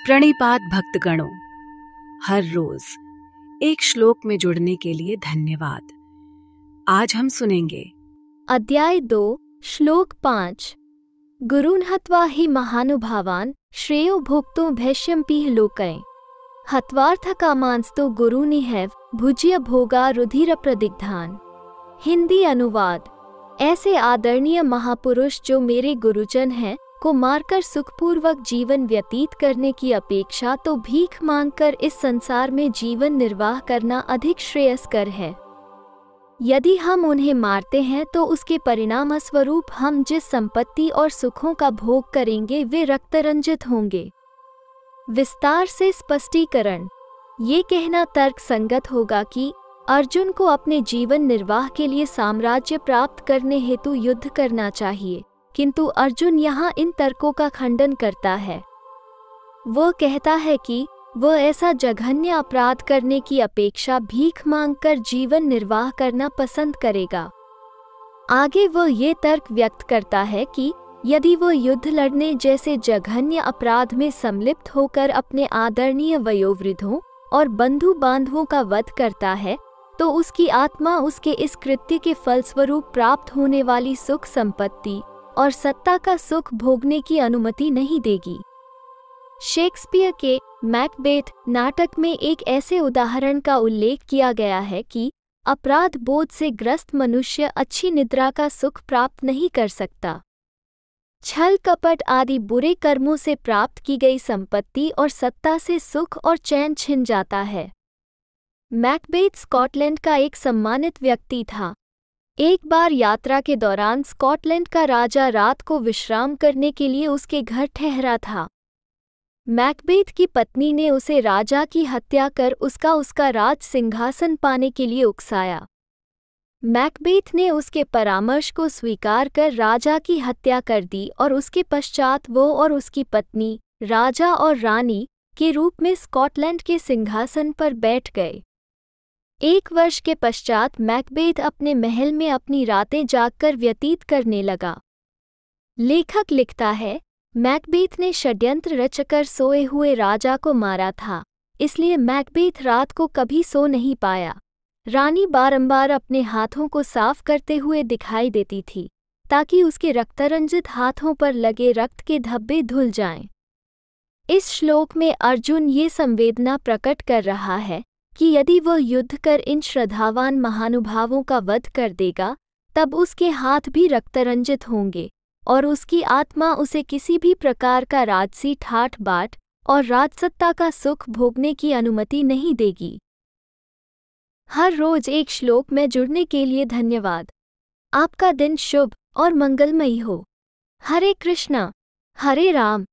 प्रणिपात भक्तगणों, हर रोज एक श्लोक में जुड़ने के लिए धन्यवाद। आज हम सुनेंगे अध्याय 2 श्लोक 5। गुरून् हत्वा हि महानुभावान् श्रेयो भोक्तुं भैष्यम्पिह लोकैः हत्वार्थकामांस्तो गुरूनिहैव भुज्य भोगा रुधिर प्रदिग्धान। हिंदी अनुवाद। ऐसे आदरणीय महापुरुष जो मेरे गुरुजन हैं को मारकर सुखपूर्वक जीवन व्यतीत करने की अपेक्षा तो भीख मांगकर इस संसार में जीवन निर्वाह करना अधिक श्रेयस्कर है। यदि हम उन्हें मारते हैं तो उसके परिणाम स्वरूप हम जिस संपत्ति और सुखों का भोग करेंगे वे रक्तरंजित होंगे। विस्तार से स्पष्टीकरण। ये कहना तर्क संगत होगा कि अर्जुन को अपने जीवन निर्वाह के लिए साम्राज्य प्राप्त करने हेतु युद्ध करना चाहिए, किंतु अर्जुन यहाँ इन तर्कों का खंडन करता है। वह कहता है कि वह ऐसा जघन्य अपराध करने की अपेक्षा भीख मांगकर जीवन निर्वाह करना पसंद करेगा। आगे वह ये तर्क व्यक्त करता है कि यदि वह युद्ध लड़ने जैसे जघन्य अपराध में संलिप्त होकर अपने आदरणीय वयोवृद्धों और बंधु बांधवों का वध करता है तो उसकी आत्मा उसके इस कृत्य के फलस्वरूप प्राप्त होने वाली सुख संपत्ति और सत्ता का सुख भोगने की अनुमति नहीं देगी। शेक्सपियर के मैकबेथ नाटक में एक ऐसे उदाहरण का उल्लेख किया गया है कि अपराध बोध से ग्रस्त मनुष्य अच्छी निद्रा का सुख प्राप्त नहीं कर सकता। छल कपट आदि बुरे कर्मों से प्राप्त की गई संपत्ति और सत्ता से सुख और चैन छिन जाता है। मैकबेथ स्कॉटलैंड का एक सम्मानित व्यक्ति था। एक बार यात्रा के दौरान स्कॉटलैंड का राजा रात को विश्राम करने के लिए उसके घर ठहरा था। मैकबेथ की पत्नी ने उसे राजा की हत्या कर उसका राज सिंहासन पाने के लिए उकसाया। मैकबेथ ने उसके परामर्श को स्वीकार कर राजा की हत्या कर दी और उसके पश्चात वो और उसकी पत्नी राजा और रानी के रूप में स्कॉटलैंड के सिंहासन पर बैठ गए। 1 वर्ष के पश्चात मैकबेथ अपने महल में अपनी रातें जागकर व्यतीत करने लगा। लेखक लिखता है, मैकबेथ ने षड्यंत्र रचकर सोए हुए राजा को मारा था, इसलिए मैकबेथ रात को कभी सो नहीं पाया। रानी बारंबार अपने हाथों को साफ करते हुए दिखाई देती थी ताकि उसके रक्तरंजित हाथों पर लगे रक्त के धब्बे धुल जाएं। इस श्लोक में अर्जुन ये संवेदना प्रकट कर रहा है कि यदि वह युद्ध कर इन श्रद्धावान महानुभावों का वध कर देगा तब उसके हाथ भी रक्तरंजित होंगे और उसकी आत्मा उसे किसी भी प्रकार का राजसी ठाठ बाट और राजसत्ता का सुख भोगने की अनुमति नहीं देगी। हर रोज एक श्लोक में जुड़ने के लिए धन्यवाद। आपका दिन शुभ और मंगलमयी हो। हरे कृष्णा, हरे राम,